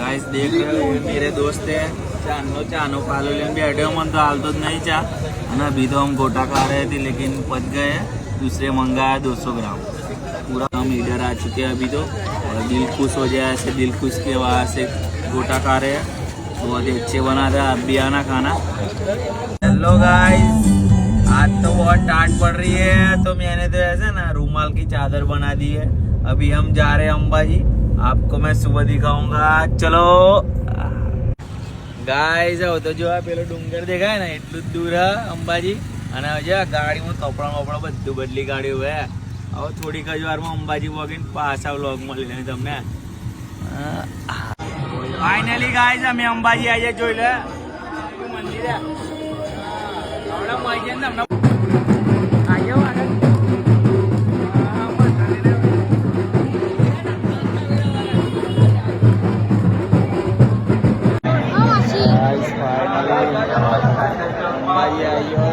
Guys देख रहे हो ये मेरे दोस्त है चानो पालो लेने बैठे हो मन तो हाल तो नहीं चा है ना। अभी तो हम गोटा खा रहे थे लेकिन पच गए। दूसरे मंगाया 200 ग्राम। पूरा हम इधर आ चुके हैं अभी तो। और दिल खुश हो जाए ऐसे, दिल खुश के वहाँ से गोटा खा रहे हैं। बहुत ही अच्छे बना रहे हैं, आप भी आना खाना। हेलो गाइस, आज तो बहुत टाट पड़ रही है तो मैंने तो ऐसे ना रूमाल की चादर बना दी है। अभी हम जा रहे हैं अंबाजी, आपको मैं सुबह दिखाऊंगा। चलो गाइस, तो जो પેલો ડુંગર દેખાય ને એટલું જ દૂર અંબાજી। અને હજુ ગાડીમાં કપડા વપડા બધું બદલી કાઢ્યું હે। હવે થોડીક જ વારમાં અંબાજી પહોંચીને પાછા વ્લોગ મળી તમને। ફાઇનલી ગાઈસ અમે અંબાજી આજે જોઈ લે મંદિર આપણે મળી જાય ને તમને આજે અંબાજી આવ્યો